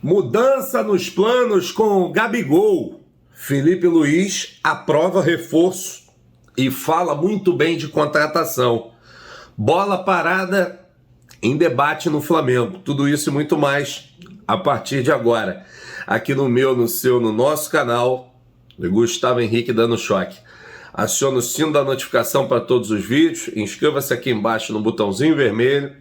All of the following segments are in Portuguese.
Mudança nos planos com Gabigol. Felipe Luiz aprova reforço e fala muito bem de contratação. Bola parada em debate no Flamengo. Tudo isso e muito mais a partir de agora. Aqui no meu, no seu, no nosso canal, Gustavo Henrique Dando Choque. Aciona o sino da notificação para todos os vídeos. Inscreva-se aqui embaixo no botãozinho vermelho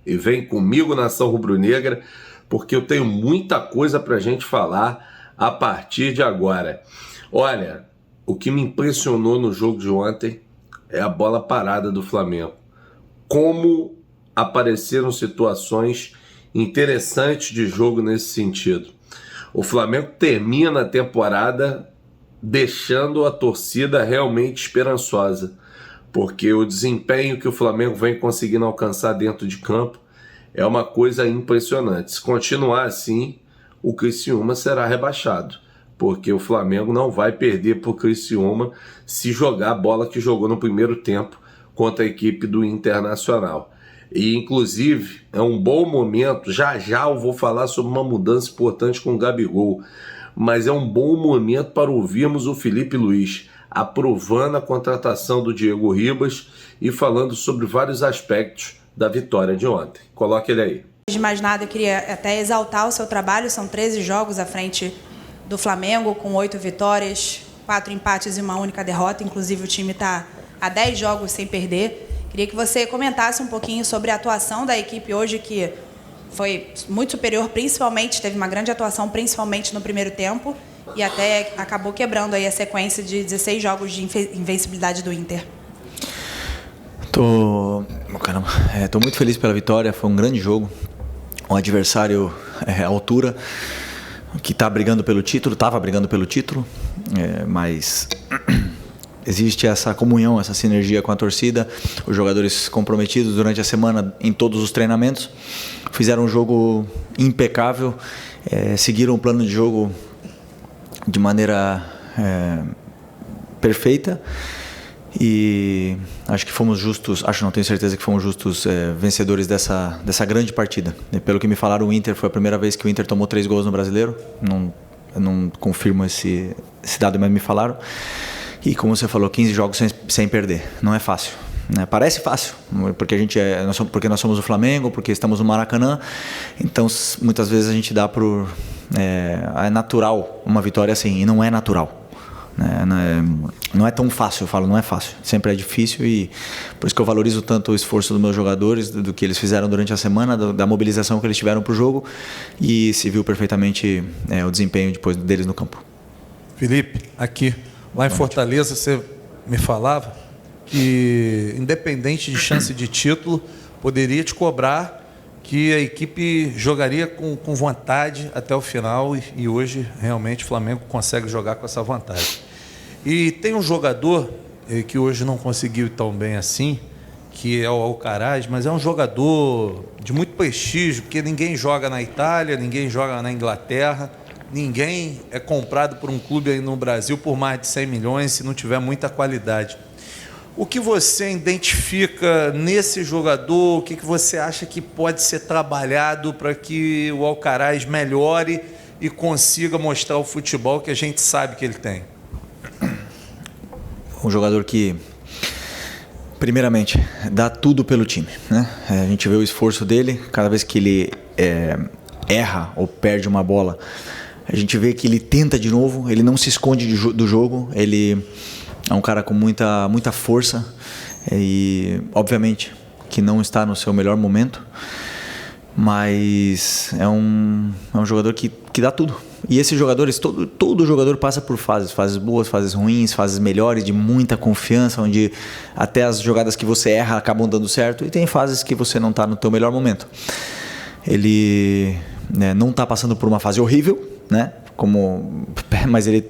e vem comigo, Nação Rubro-Negra, porque eu tenho muita coisa para a gente falar a partir de agora. Olha, o que me impressionou no jogo de ontem é a bola parada do Flamengo. Como apareceram situações interessantes de jogo nesse sentido. O Flamengo termina a temporada deixando a torcida realmente esperançosa, porque o desempenho que o Flamengo vem conseguindo alcançar dentro de campo é uma coisa impressionante. Se continuar assim, o Criciúma será rebaixado, porque o Flamengo não vai perder para o Criciúma se jogar a bola que jogou no primeiro tempo contra a equipe do Internacional. E inclusive é um bom momento, já eu vou falar sobre uma mudança importante com o Gabigol, mas é um bom momento para ouvirmos o Felipe Luiz aprovando a contratação do Diego Ribas e falando sobre vários aspectos da vitória de ontem. Coloque ele aí. Antes de mais nada, eu queria até exaltar o seu trabalho. São 13 jogos à frente do Flamengo, com 8 vitórias, 4 empates e uma única derrota. Inclusive, o time está há 10 jogos sem perder. Queria que você comentasse um pouquinho sobre a atuação da equipe hoje, que foi muito superior, principalmente, teve uma grande atuação, principalmente no primeiro tempo, e até acabou quebrando aí a sequência de 16 jogos de invencibilidade do Inter. Tô muito feliz pela vitória, foi um grande jogo, um adversário à altura, que estava brigando pelo título, mas existe essa comunhão, essa sinergia com a torcida, os jogadores comprometidos durante a semana em todos os treinamentos, fizeram um jogo impecável, seguiram o plano de jogo de maneira perfeita e acho que fomos justos, tenho certeza que fomos justos vencedores dessa grande partida. E pelo que me falaram, o Inter foi a primeira vez que o Inter tomou 3 gols no Brasileiro, eu não confirmo esse dado, mas me falaram. E como você falou, 15 jogos sem perder, não é fácil, né? Parece fácil, porque porque nós somos o Flamengo, porque estamos no Maracanã, então muitas vezes a gente dá é natural uma vitória assim, e não é natural, né? Não é tão fácil, eu falo, não é fácil, sempre é difícil, e por isso que eu valorizo tanto o esforço dos meus jogadores, do que eles fizeram durante a semana, da mobilização que eles tiveram para o jogo, e se viu perfeitamente o desempenho depois deles no campo. Felipe, aqui lá em Fortaleza, você me falava que, independente de chance de título, poderia te cobrar que a equipe jogaria com vontade até o final, e hoje, realmente, o Flamengo consegue jogar com essa vontade. E tem um jogador que hoje não conseguiu ir tão bem assim, que é o Alcaraz, mas é um jogador de muito prestígio, porque ninguém joga na Itália, ninguém joga na Inglaterra, ninguém é comprado por um clube aí no Brasil por mais de 100 milhões se não tiver muita qualidade. O que você identifica nesse jogador? O que você acha que pode ser trabalhado para que o Alcaraz melhore e consiga mostrar o futebol que a gente sabe que ele tem? Um jogador que, primeiramente, dá tudo pelo time, né? A gente vê o esforço dele, cada vez que ele erra ou perde uma bola, a gente vê que ele tenta de novo, ele não se esconde do jogo, ele é um cara com muita força e, obviamente, que não está no seu melhor momento, mas é um jogador que dá tudo. E esses jogadores, todo jogador passa por fases boas, fases ruins, fases melhores, de muita confiança, onde até as jogadas que você erra acabam dando certo, e tem fases que você não está no teu melhor momento. Ele não está passando por uma fase horrível, né? Mas ele,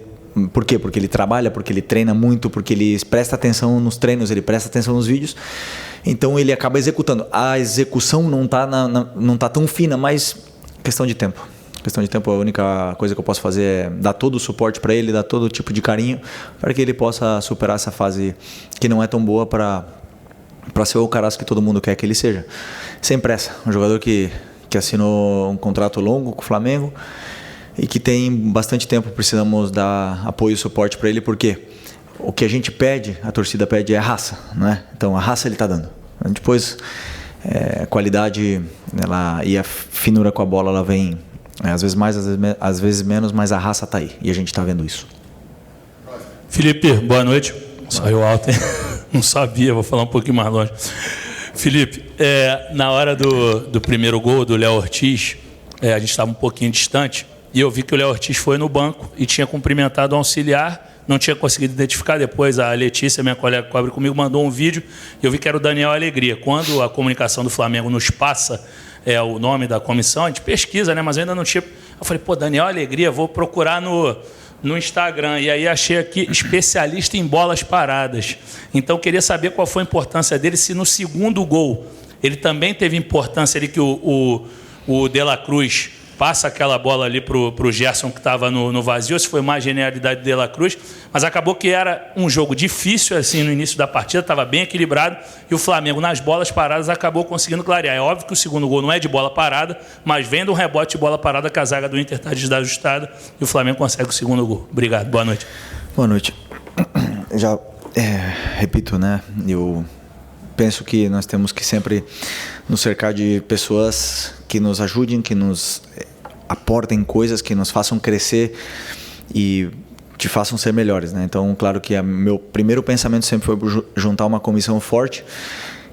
por quê? Porque ele trabalha, porque ele treina muito, porque ele presta atenção nos treinos, ele presta atenção nos vídeos, então ele acaba executando. A execução não tá tão fina, mas questão de tempo, a única coisa que eu posso fazer é dar todo o suporte para ele, dar todo tipo de carinho para que ele possa superar essa fase que não é tão boa, para ser o Alcaraz que todo mundo quer que ele seja, sem pressa, um jogador que que assinou um contrato longo com o Flamengo e que tem bastante tempo. Precisamos dar apoio e suporte para ele, porque o que a gente pede, a torcida pede, é raça, né? Então a raça ele está dando. Depois a qualidade e a finura com a bola, ela vem às vezes mais, às vezes menos, mas a raça está aí e a gente está vendo isso. Felipe, boa noite. Saiu alto, hein? Não sabia, vou falar um pouquinho mais longe. Felipe, na hora do primeiro gol do Léo Ortiz, a gente estava um pouquinho distante e eu vi que o Léo Ortiz foi no banco e tinha cumprimentado o auxiliar, não tinha conseguido identificar. Depois a Letícia, minha colega que cobre comigo, mandou um vídeo e eu vi que era o Daniel Alegria. Quando a comunicação do Flamengo nos passa o nome da comissão, a gente pesquisa, né? Mas eu ainda não tinha... Eu falei, Daniel Alegria, vou procurar no Instagram, e aí achei aqui especialista em bolas paradas. Então queria saber qual foi a importância dele, se no segundo gol ele também teve importância ali, que o De La Cruz passa aquela bola ali para o Gerson que estava no vazio, se foi mais genialidade de De La Cruz, mas acabou que era um jogo difícil assim no início da partida, estava bem equilibrado, e o Flamengo nas bolas paradas acabou conseguindo clarear. É óbvio que o segundo gol não é de bola parada, mas vem de um rebote de bola parada que a zaga do Inter está desajustada e o Flamengo consegue o segundo gol. Obrigado, boa noite. Boa noite. Já repito, né? Eu penso que nós temos que sempre nos cercar de pessoas que nos ajudem, que nos aportem coisas, que nos façam crescer e te façam ser melhores, né? Então, claro que meu primeiro pensamento sempre foi juntar uma comissão forte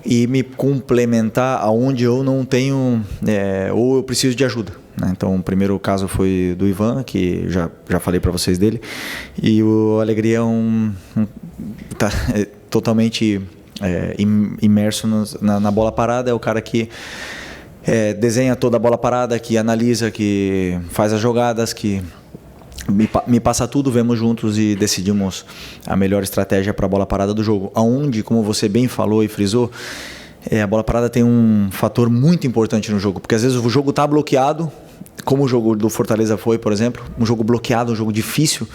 e me complementar aonde eu não tenho ou eu preciso de ajuda, né? Então, o primeiro caso foi do Ivan, que já falei para vocês dele, e o Alegria tá totalmente imerso na bola parada. É o cara que desenha toda a bola parada, que analisa, que faz as jogadas, que me passa tudo, vemos juntos e decidimos a melhor estratégia para a bola parada do jogo. Aonde, como você bem falou e frisou, a bola parada tem um fator muito importante no jogo, porque às vezes o jogo está bloqueado, como o jogo do Fortaleza foi, por exemplo, um jogo bloqueado, um jogo difícil,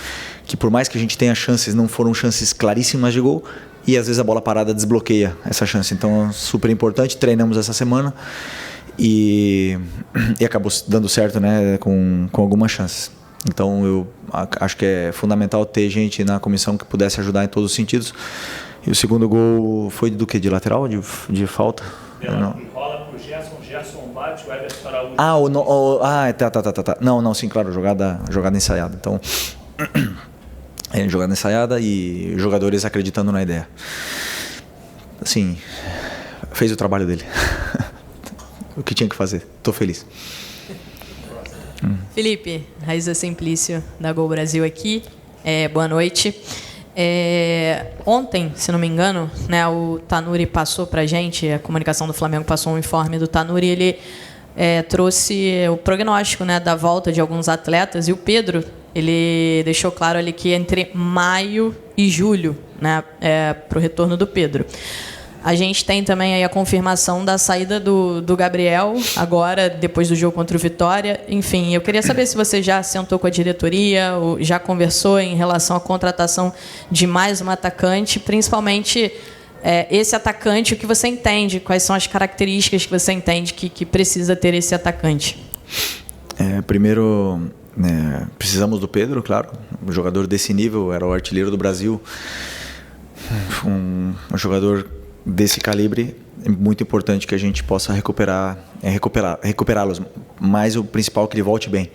que por mais que a gente tenha chances, não foram chances claríssimas de gol, e às vezes a bola parada desbloqueia essa chance. Então, super importante. Treinamos essa semana e acabou dando certo, né, com algumas chances. Então, eu acho que é fundamental ter gente na comissão que pudesse ajudar em todos os sentidos. E o segundo gol foi do quê? De lateral? De falta? Rola pro Gerson bate, o Everton Araújo. Tá. Não, sim, claro, jogada ensaiada. Então, jogada ensaiada e jogadores acreditando na ideia. Assim, fez o trabalho dele. O que tinha que fazer. Estou feliz. Felipe, Raíza Simplício, da Gol Brasil aqui. Boa noite. Ontem, se não me engano, né, o Tanuri passou para a gente, a comunicação do Flamengo passou um informe do Tanuri, ele trouxe o prognóstico, né, da volta de alguns atletas, e o Pedro, ele deixou claro ali que entre maio e julho, né, para o retorno do Pedro. A gente tem também aí a confirmação da saída do Gabriel, agora, depois do jogo contra o Vitória. Enfim, eu queria saber se você já sentou com a diretoria, ou já conversou em relação à contratação de mais um atacante, principalmente esse atacante, o que você entende, quais são as características que você entende que precisa ter esse atacante? Primeiro, precisamos do Pedro, claro, um jogador desse nível, era o artilheiro do Brasil, um jogador desse calibre. É muito importante que a gente possa recuperá-los, mas o principal é que ele volte bem.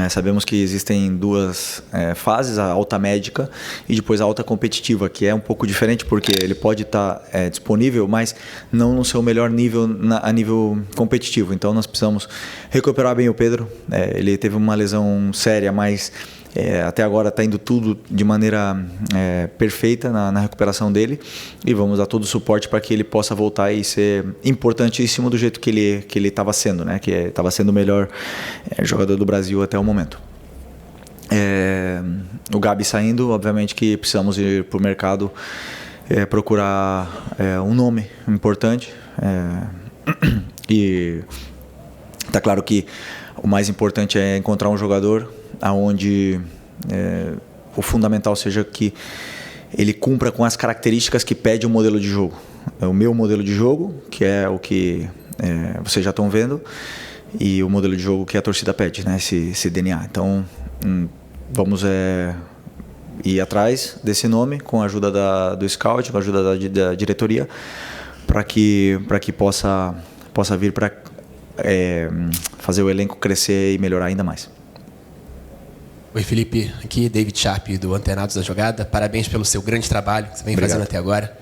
Sabemos que existem duas fases, a alta médica e depois a alta competitiva, que é um pouco diferente porque ele pode estar disponível, mas não no seu melhor nível a nível competitivo. Então nós precisamos recuperar bem o Pedro. Ele teve uma lesão séria, mas até agora está indo tudo de maneira perfeita na recuperação dele, e vamos dar todo o suporte para que ele possa voltar e ser importantíssimo do jeito que ele estava sendo, né? Que estava sendo o melhor jogador do Brasil até o momento. O Gabi saindo, obviamente que precisamos ir para o mercado procurar um nome importante, e está claro que o mais importante é encontrar um jogador aonde o fundamental seja que ele cumpra com as características que pede o modelo de jogo. O meu modelo de jogo, que é o que vocês já estão vendo, e o modelo de jogo que a torcida pede, né? Esse DNA. Então, vamos ir atrás desse nome com a ajuda do scout, com a ajuda da diretoria, para que possa vir para fazer o elenco crescer e melhorar ainda mais. Oi, Felipe. Aqui David Sharp, do Antenados da Jogada. Parabéns pelo seu grande trabalho que você vem fazendo até agora.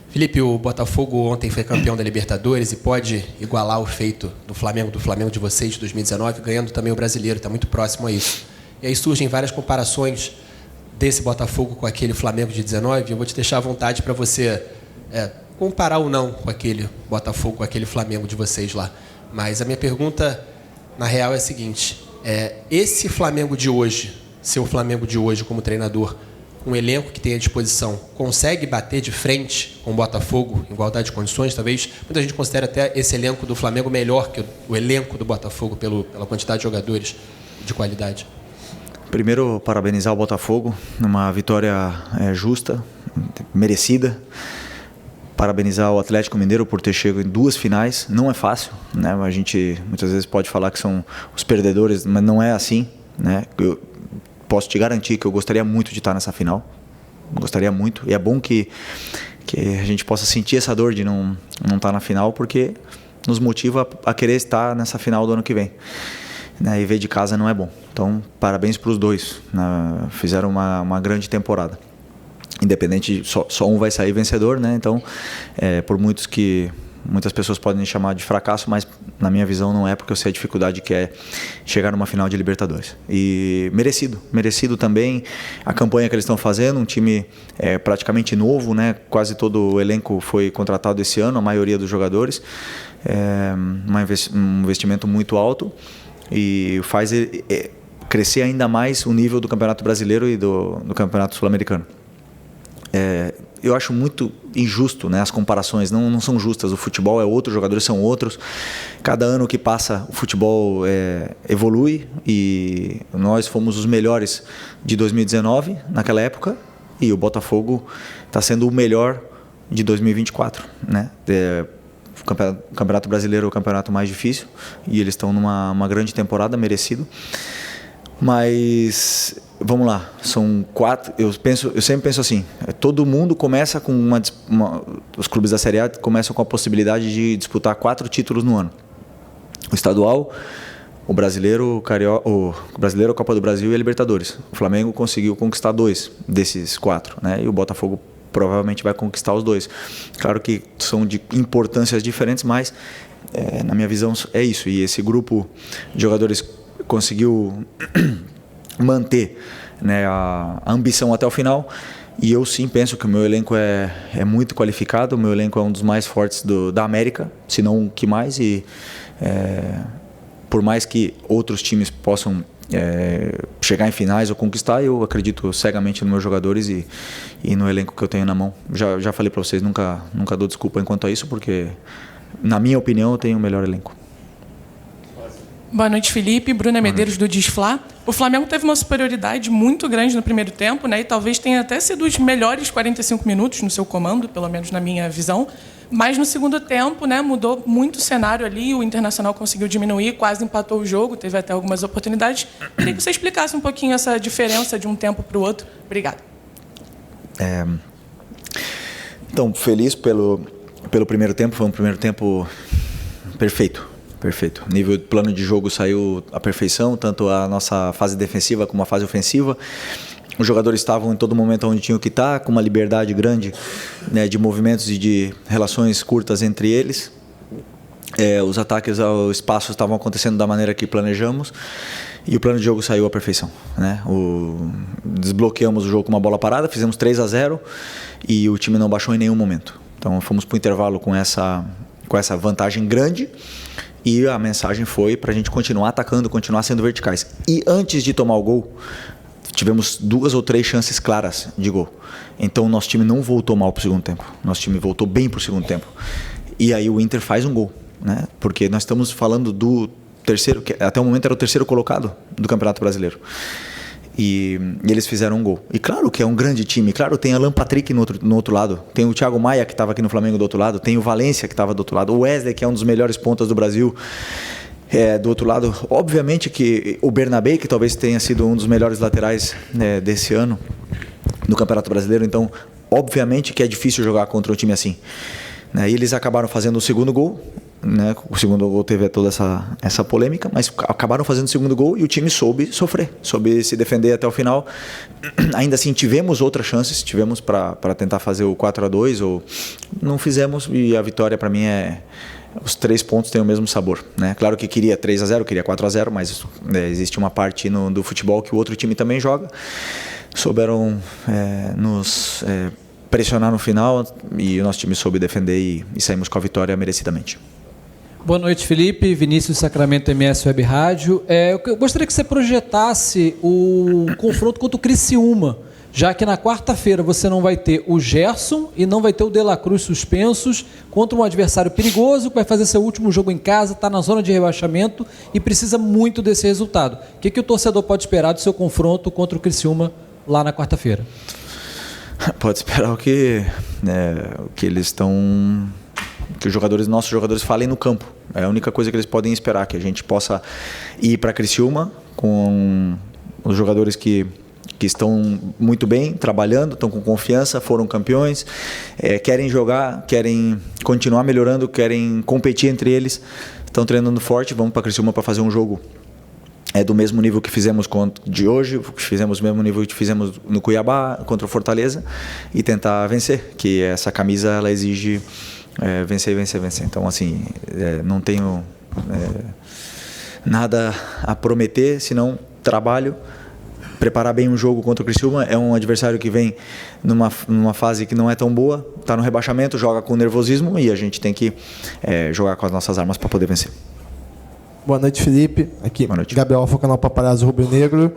Felipe, o Botafogo ontem foi campeão da Libertadores e pode igualar o feito do Flamengo de vocês de 2019, ganhando também o Brasileiro, está muito próximo a isso. E aí surgem várias comparações desse Botafogo com aquele Flamengo de 19, eu vou te deixar à vontade para você comparar ou não com aquele Botafogo, com aquele Flamengo de vocês lá. Mas a minha pergunta, na real, é a seguinte, esse Flamengo de hoje, seu Flamengo de hoje como treinador, um elenco que tem à disposição, consegue bater de frente com o Botafogo, em igualdade de condições, talvez? Muita gente considera até esse elenco do Flamengo melhor que o elenco do Botafogo, pela quantidade de jogadores de qualidade. Primeiro, parabenizar o Botafogo, uma vitória justa, merecida. Parabenizar o Atlético Mineiro por ter chegado em 2 finais, não é fácil, né? A gente muitas vezes pode falar que são os perdedores, mas não é assim, né? Eu posso te garantir que eu gostaria muito de estar nessa final, gostaria muito, e é bom que a gente possa sentir essa dor de não estar na final, porque nos motiva a querer estar nessa final do ano que vem, né? E ver de casa não é bom, então parabéns para os dois, né? Fizeram uma grande temporada. Independente, só um vai sair vencedor, né? Então, por muitas pessoas podem chamar de fracasso, mas na minha visão não é, porque eu sei a dificuldade que é chegar numa final de Libertadores. E merecido também a campanha que eles estão fazendo, um time praticamente novo, né? Quase todo o elenco foi contratado esse ano, a maioria dos jogadores, um investimento muito alto e faz crescer ainda mais o nível do Campeonato Brasileiro e do Campeonato Sul-Americano. Eu acho muito injusto, né? As comparações não são justas. O futebol é outro, os jogadores são outros. Cada ano que passa, o futebol evolui e nós fomos os melhores de 2019, naquela época, e o Botafogo está sendo o melhor de 2024, né? O Campeonato Brasileiro é o campeonato mais difícil e eles estão numa grande temporada, merecido. Mas vamos lá, são 4. Eu sempre penso assim: todo mundo começa com os clubes da Série A começam com a possibilidade de disputar 4 títulos no ano: o estadual, o brasileiro, a Copa do Brasil e a Libertadores. O Flamengo conseguiu conquistar 2 desses 4, né? E o Botafogo provavelmente vai conquistar os 2. Claro que são de importâncias diferentes, mas na minha visão é isso. E esse grupo de jogadores conseguiu manter, né, a ambição até o final, e eu sim penso que o meu elenco é muito qualificado, o meu elenco é um dos mais fortes da América, se não o que mais, e por mais que outros times possam chegar em finais ou conquistar, eu acredito cegamente nos meus jogadores e no elenco que eu tenho na mão. Já falei para vocês, nunca dou desculpa enquanto a isso, porque na minha opinião eu tenho o melhor elenco. Boa noite, Felipe. Bruna Medeiros, do Disflá. O Flamengo teve uma superioridade muito grande no primeiro tempo, né? E talvez tenha até sido os melhores 45 minutos no seu comando, pelo menos na minha visão. Mas no segundo tempo, né, mudou muito o cenário ali. O Internacional conseguiu diminuir, quase empatou o jogo, teve até algumas oportunidades. Queria que você explicasse um pouquinho essa diferença de um tempo para o outro. Obrigada. Então, feliz pelo primeiro tempo. Foi um primeiro tempo perfeito. Perfeito. O nível de plano de jogo saiu à perfeição, tanto a nossa fase defensiva como a fase ofensiva. Os jogadores estavam em todo momento onde tinham que estar, com uma liberdade grande, né, de movimentos e de relações curtas entre eles. Os ataques ao espaço estavam acontecendo da maneira que planejamos e o plano de jogo saiu à perfeição, né? Desbloqueamos o jogo com uma bola parada, fizemos 3-0 e o time não baixou em nenhum momento. Então fomos para o intervalo com essa vantagem grande. E a mensagem foi para a gente continuar atacando, continuar sendo verticais. E antes de tomar o gol, tivemos 2 ou 3 chances claras de gol. Então o nosso time não voltou mal para o segundo tempo. Nosso time voltou bem para o segundo tempo. E aí o Inter faz um gol, né? Porque nós estamos falando do terceiro, que até o momento era o terceiro colocado do Campeonato Brasileiro. E eles fizeram um gol. E claro que é um grande time. Claro, tem Alan Patrick no outro lado. Tem o Thiago Maia, que estava aqui no Flamengo, do outro lado. Tem o Valência, que estava do outro lado. O Wesley, que é um dos melhores pontas do Brasil. Do outro lado, obviamente que o Bernabé, que talvez tenha sido um dos melhores laterais, né, desse ano no Campeonato Brasileiro, então obviamente que é difícil jogar contra um time assim, né? E eles acabaram fazendo o segundo gol, né? O segundo gol teve toda essa polêmica, mas acabaram fazendo o segundo gol e o time soube sofrer, soube se defender até o final. Ainda assim tivemos outras chances, tivemos para tentar fazer o 4-2, ou não fizemos, e a vitória para mim os 3 pontos têm o mesmo sabor, né? Claro que queria 3-0, queria 4-0, mas existe uma parte do futebol que o outro time também joga. Souberam nos pressionar no final e o nosso time soube defender e saímos com a vitória merecidamente. Boa noite, Felipe. Vinícius Sacramento, MS Web Rádio. Eu gostaria que você projetasse o confronto contra o Criciúma, já que na quarta-feira você não vai ter o Gerson e não vai ter o De La Cruz suspensos contra um adversário perigoso que vai fazer seu último jogo em casa, está na zona de rebaixamento e precisa muito desse resultado. O que o torcedor pode esperar do seu confronto contra o Criciúma lá na quarta-feira? Pode esperar o que eles estão... que nossos jogadores falem no campo. É a única coisa que eles podem esperar, que a gente possa ir para Criciúma com os jogadores que estão muito bem, trabalhando, estão com confiança, foram campeões, querem jogar, querem continuar melhorando, querem competir entre eles, estão treinando forte. Vamos para Criciúma para fazer um jogo do mesmo nível que fizemos de hoje, fizemos o mesmo nível que fizemos no Cuiabá, contra o Fortaleza, e tentar vencer, que essa camisa ela exige vencer. Então, assim, não tenho nada a prometer, senão trabalho, preparar bem um jogo contra o Criciúma. É um adversário que vem numa fase que não é tão boa, está no rebaixamento, joga com nervosismo, e a gente tem que jogar com as nossas armas para poder vencer. Boa noite, Felipe. Aqui, boa noite. Gabriel Alfa, canal Paparazzo Rubro Negro.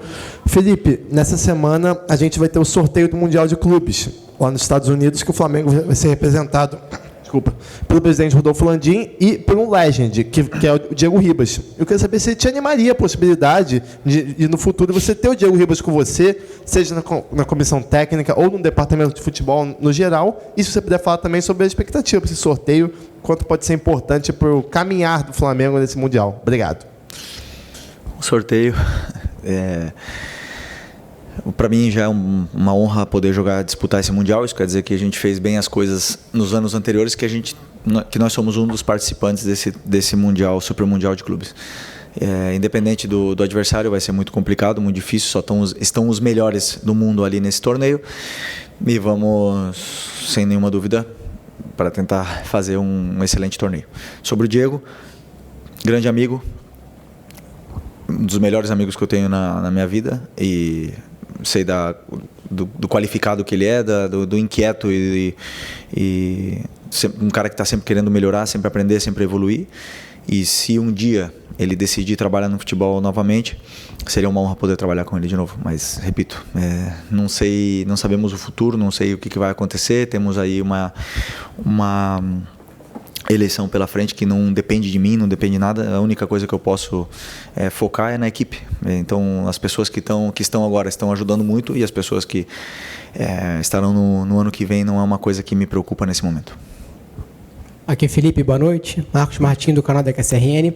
Felipe, nessa semana a gente vai ter o sorteio do Mundial de Clubes lá nos Estados Unidos, que o Flamengo vai ser representado pelo presidente Rodolfo Landim e por um legend, que é o Diego Ribas. Eu queria saber se te animaria a possibilidade de no futuro você ter o Diego Ribas com você, seja na comissão técnica ou no departamento de futebol no geral, e se você puder falar também sobre a expectativa para esse sorteio, quanto pode ser importante para o caminhar do Flamengo nesse Mundial. Obrigado. O sorteio para mim já é uma honra poder disputar esse Mundial. Isso quer dizer que a gente fez bem as coisas nos anos anteriores, que nós somos um dos participantes desse Mundial, Super Mundial de Clubes. Independente do adversário, vai ser muito complicado, muito difícil, estão os melhores do mundo ali nesse torneio, e vamos, sem nenhuma dúvida, para tentar fazer um excelente torneio. Sobre o Diego, grande amigo, um dos melhores amigos que eu tenho na minha vida, e sei do qualificado que ele é, do inquieto e um cara que está sempre querendo melhorar, sempre aprender, sempre evoluir. E se um dia ele decidir trabalhar no futebol novamente, seria uma honra poder trabalhar com ele de novo. Mas, repito, não sabemos o futuro, não sei o que vai acontecer. Temos aí uma eleição pela frente que não depende de mim, não depende de nada. A única coisa que eu posso focar é na equipe. Então, as pessoas que estão agora estão ajudando muito, e as pessoas que estarão no ano que vem não é uma coisa que me preocupa nesse momento. Aqui, Felipe, boa noite. Marcos Martins, do canal da QSRN.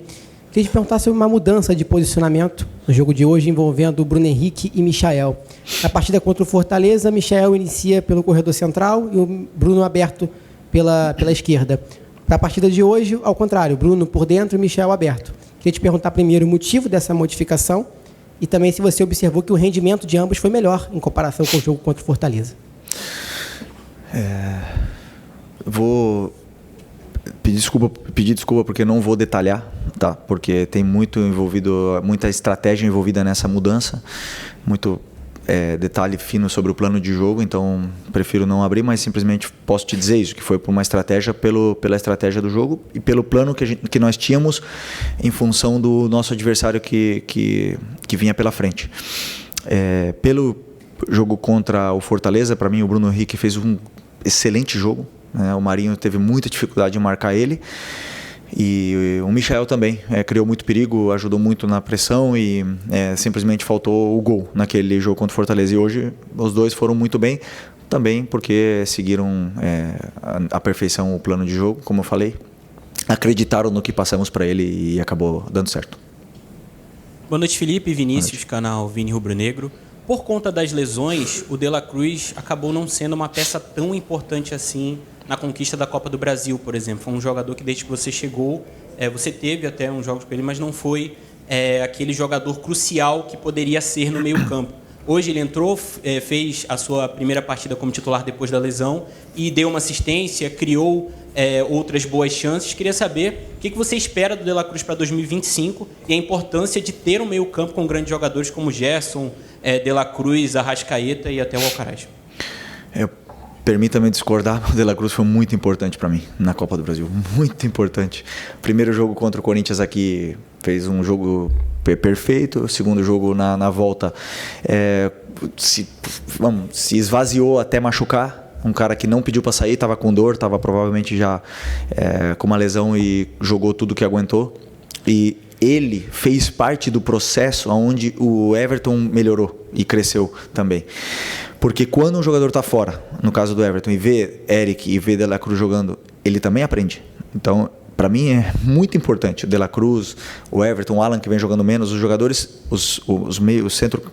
Queria te perguntar sobre uma mudança de posicionamento no jogo de hoje envolvendo o Bruno Henrique e Michael. Na partida contra o Fortaleza, Michael inicia pelo corredor central e o Bruno aberto pela esquerda. Para a partida de hoje, ao contrário, Bruno por dentro e Michael aberto. Queria te perguntar primeiro o motivo dessa modificação e também se você observou que o rendimento de ambos foi melhor em comparação com o jogo contra o Fortaleza. Vou pedir desculpa porque não vou detalhar, tá? Porque tem muita estratégia envolvida nessa mudança, muito detalhe fino sobre o plano de jogo, então prefiro não abrir, mas simplesmente posso te dizer isso, que foi por uma estratégia, pela estratégia do jogo e pelo plano que nós tínhamos em função do nosso adversário que vinha pela frente. Pelo jogo contra o Fortaleza, para mim o Bruno Henrique fez um excelente jogo, né? O Marinho teve muita dificuldade em marcar ele. E o Michael também criou muito perigo, ajudou muito na pressão e simplesmente faltou o gol naquele jogo contra o Fortaleza. E hoje os dois foram muito bem, também porque seguiram à perfeição o plano de jogo, como eu falei. acreditaram no que passamos para ele e acabou dando certo. Boa noite, Felipe. Vinícius, canal Vini Rubro Negro. Por conta das lesões, o De La Cruz acabou não sendo uma peça tão importante assim na conquista da Copa do Brasil, por exemplo. Foi um jogador que desde que você chegou, você teve até uns jogos com ele, mas não foi aquele jogador crucial que poderia ser no meio-campo. Hoje ele entrou, fez a sua primeira partida como titular depois da lesão e deu uma assistência, criou outras boas chances. Queria saber o que você espera do De La Cruz para 2025 e a importância de ter um meio-campo com grandes jogadores como Gerson, De La Cruz, Arrascaeta e até o Alcaraz. Permita-me discordar, o De La Cruz foi muito importante para mim na Copa do Brasil, muito importante. Primeiro jogo contra o Corinthians aqui, fez um jogo perfeito. O segundo jogo na volta se esvaziou até machucar. Um cara que não pediu para sair, estava com dor, estava provavelmente já com uma lesão e jogou tudo que aguentou. E ele fez parte do processo onde o Everton melhorou e cresceu também. Porque quando um jogador está fora, no caso do Everton, e vê Eric e vê De La Cruz jogando, ele também aprende. Então, para mim é muito importante o De La Cruz, o Everton, o Alan que vem jogando menos, os jogadores, os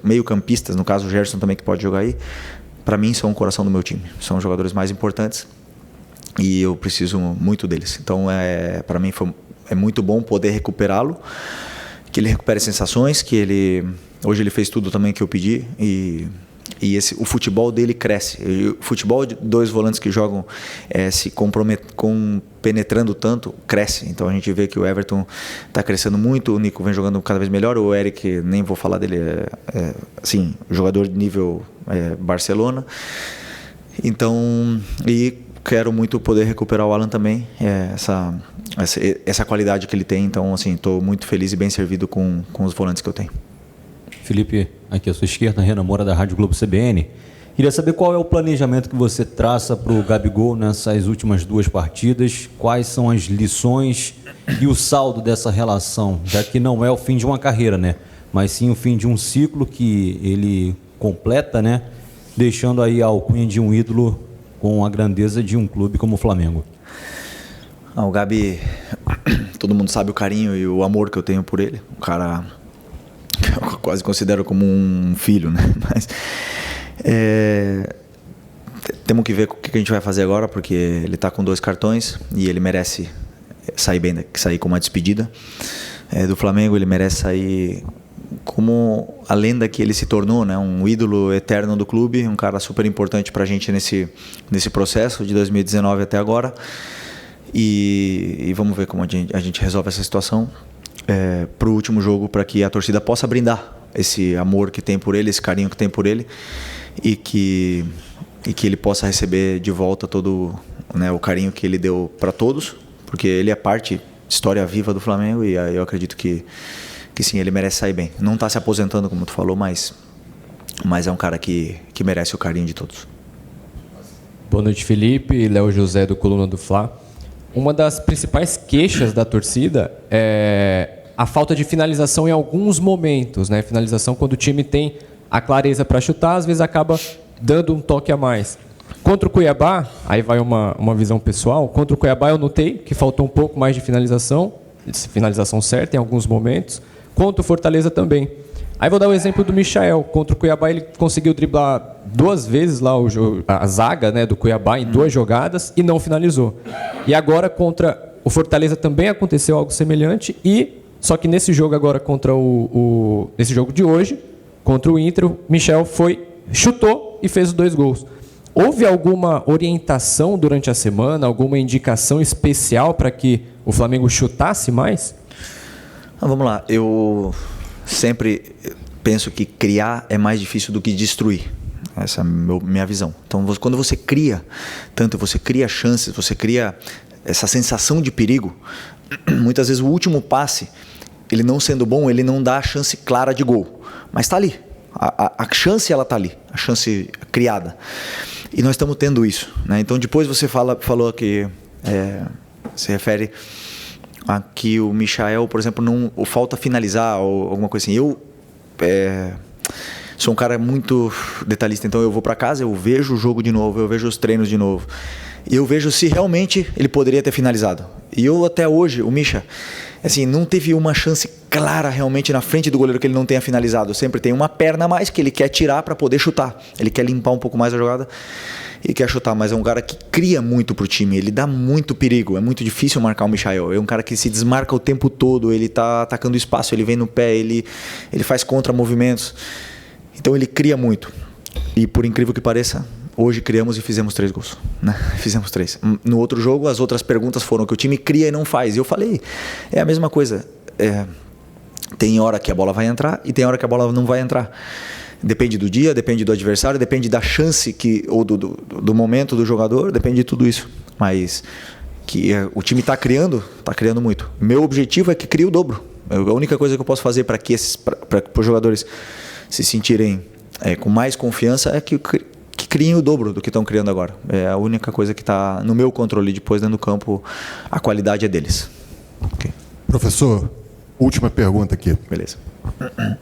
meio-campistas, no caso o Gerson também que pode jogar aí, para mim são o coração do meu time, são os jogadores mais importantes e eu preciso muito deles. Então para mim é muito bom poder recuperá-lo, que ele recupere sensações, que hoje ele fez tudo também que eu pedi e o futebol dele cresce. O futebol de dois volantes que jogam se penetrando tanto, cresce. Então a gente vê que o Everton está crescendo muito, o Nico vem jogando cada vez melhor, o Eric, nem vou falar dele, assim, jogador de nível Barcelona. Então, e quero muito poder recuperar o Alan também, essa qualidade que ele tem. Então, assim, estou muito feliz e bem servido com os volantes que eu tenho. Felipe, aqui à sua esquerda, Renan Moura, da Rádio Globo CBN. Queria saber qual é o planejamento que você traça para o Gabigol nessas últimas 2 partidas, quais são as lições e o saldo dessa relação, já que não é o fim de uma carreira, né? Mas sim o fim de um ciclo que ele completa, né? Deixando aí a alcunha de um ídolo com a grandeza de um clube como o Flamengo. O Gabi, todo mundo sabe o carinho e o amor que eu tenho por ele. O cara... eu quase considero como um filho, né? Mas temos que ver o que a gente vai fazer agora, porque ele está com 2 cartões e ele merece sair com uma despedida do Flamengo. Ele merece sair como a lenda que ele se tornou, né? Um ídolo eterno do clube, um cara super importante para a gente nesse processo de 2019 até agora. E vamos ver como a gente resolve essa situação. Para o último jogo, para que a torcida possa brindar esse amor que tem por ele, esse carinho que tem por ele e que ele possa receber de volta todo, né, o carinho que ele deu para todos, porque ele é parte, história viva do Flamengo e eu acredito que sim, ele merece sair bem. Não está se aposentando, como tu falou, mas é um cara que merece o carinho de todos. Boa noite, Felipe. Léo José, do Coluna do Fla. Uma das principais queixas da torcida é a falta de finalização em alguns momentos, né? Finalização quando o time tem a clareza para chutar, às vezes acaba dando um toque a mais. Contra o Cuiabá, aí vai uma visão pessoal, contra o Cuiabá eu notei que faltou um pouco mais de finalização certa em alguns momentos. Contra o Fortaleza também. Aí vou dar o exemplo do Michael. Contra o Cuiabá ele conseguiu driblar 2 vezes lá a zaga, né, do Cuiabá em 2 jogadas e não finalizou. E agora contra o Fortaleza também aconteceu algo semelhante só que nesse jogo agora nesse jogo de hoje, contra o Inter, o Michel chutou e fez os 2 gols. Houve alguma orientação durante a semana, alguma indicação especial para que o Flamengo chutasse mais? Vamos lá, eu sempre penso que criar é mais difícil do que destruir. Essa é a minha visão. Então, quando você cria chances, você cria essa sensação de perigo, muitas vezes o último passe, ele não sendo bom, ele não dá a chance clara de gol. Mas está ali. A chance, ela está ali. A chance criada. E nós estamos tendo isso, né? Então, depois você falou que se refere a que o Michael, por exemplo, não falta finalizar ou alguma coisa assim. Eu sou um cara muito detalhista, então eu vou para casa, eu vejo o jogo de novo, eu vejo os treinos de novo. E eu vejo se realmente ele poderia ter finalizado. E eu até hoje, o Misha, assim, não teve uma chance clara realmente na frente do goleiro que ele não tenha finalizado. Sempre tem uma perna a mais que ele quer tirar para poder chutar. Ele quer limpar um pouco mais a jogada e quer chutar. Mas é um cara que cria muito pro time. Ele dá muito perigo. É muito difícil marcar o Michael. É um cara que se desmarca o tempo todo. Ele tá atacando espaço, ele vem no pé, ele faz contra-movimentos. Então ele cria muito. E por incrível que pareça, hoje criamos e fizemos 3 gols, né? Fizemos 3. No outro jogo, as outras perguntas foram que o time cria e não faz. E eu falei, é a mesma coisa. Tem hora que a bola vai entrar e tem hora que a bola não vai entrar. Depende do dia, depende do adversário, depende da chance ou do momento do jogador, depende de tudo isso. Mas que o time está criando muito. Meu objetivo é que crie o dobro. A única coisa que eu posso fazer para que os jogadores se sentirem com mais confiança é que criem o dobro do que estão criando agora. É a única coisa que está no meu controle. Depois, dentro do campo, a qualidade é deles. Okay. Professor, última pergunta aqui. Beleza.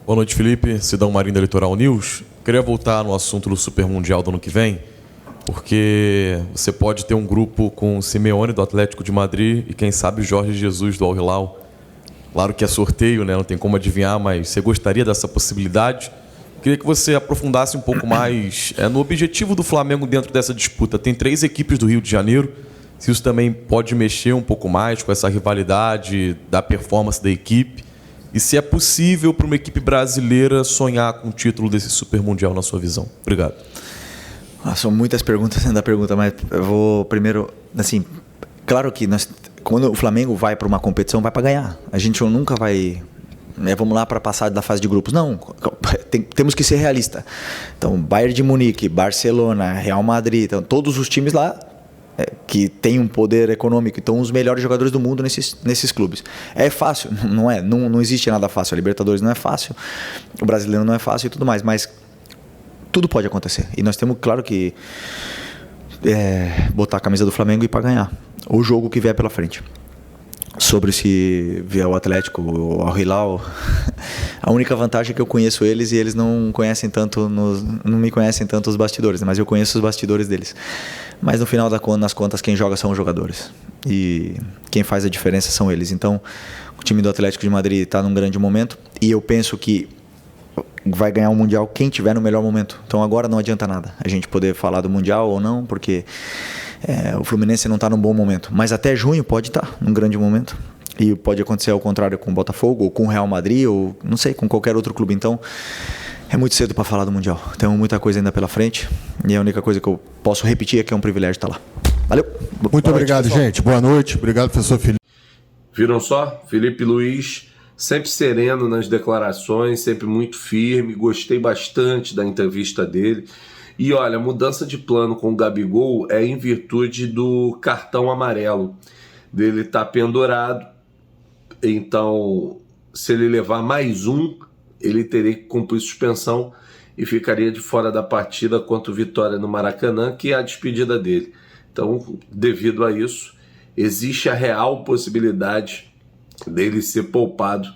Boa noite, Felipe. Sidão Marinho da Litoral News. Queria voltar no assunto do Super Mundial do ano que vem, porque você pode ter um grupo com o Simeone do Atlético de Madrid e quem sabe o Jorge Jesus do Al Hilal. Claro que é sorteio, né? Não tem como adivinhar, mas você gostaria dessa possibilidade? Queria que você aprofundasse um pouco mais no objetivo do Flamengo dentro dessa disputa. Tem 3 equipes do Rio de Janeiro. Se isso também pode mexer um pouco mais com essa rivalidade da performance da equipe. E se é possível para uma equipe brasileira sonhar com o título desse Super Mundial na sua visão. Obrigado. São muitas perguntas dentro da pergunta, mas eu vou primeiro... Assim, claro que quando o Flamengo vai para uma competição, vai para ganhar. A gente nunca vai... vamos lá para passar da fase de grupos. Não, temos que ser realistas. Então, Bayern de Munique, Barcelona, Real Madrid, então, todos os times lá que têm um poder econômico, então os melhores jogadores do mundo nesses clubes. É fácil? Não é. Não existe nada fácil. A Libertadores não é fácil, o Brasileiro não é fácil e tudo mais, mas tudo pode acontecer. E nós temos, claro que, botar a camisa do Flamengo e ir para ganhar o jogo que vier pela frente. Sobre se vier o Atlético ou o Hilal, a única vantagem é que eu conheço eles e eles não conhecem tanto, não me conhecem tanto os bastidores, mas eu conheço os bastidores deles. Mas no final das contas, quem joga são os jogadores e quem faz a diferença são eles. Então, o time do Atlético de Madrid está num grande momento e eu penso que vai ganhar o Mundial quem tiver no melhor momento. Então agora não adianta nada a gente poder falar do Mundial ou não, porque o Fluminense não está num bom momento. Mas até junho pode estar num grande momento. E pode acontecer ao contrário com o Botafogo, ou com o Real Madrid, ou não sei, com qualquer outro clube. Então é muito cedo para falar do Mundial. Temos muita coisa ainda pela frente. E a única coisa que eu posso repetir é que é um privilégio estar lá. Valeu. Muito obrigado, gente. Boa noite. Obrigado, professor Felipe. Viram só? Felipe Luiz, sempre sereno nas declarações, sempre muito firme. Gostei bastante da entrevista dele. E olha, a mudança de plano com o Gabigol é em virtude do cartão amarelo. Dele estar pendurado. Então, se ele levar mais um, ele teria que cumprir suspensão e ficaria de fora da partida contra o Vitória no Maracanã, que é a despedida dele. Então, devido a isso, existe a real possibilidade dele ser poupado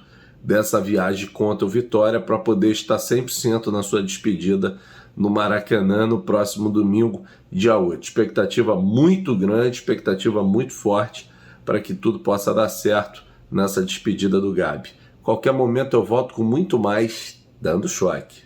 dessa viagem contra o Vitória para poder estar 100% na sua despedida no Maracanã no próximo domingo, dia 8. Expectativa muito grande, expectativa muito forte para que tudo possa dar certo nessa despedida do Gabi. Qualquer momento eu volto com muito mais Dando Choque.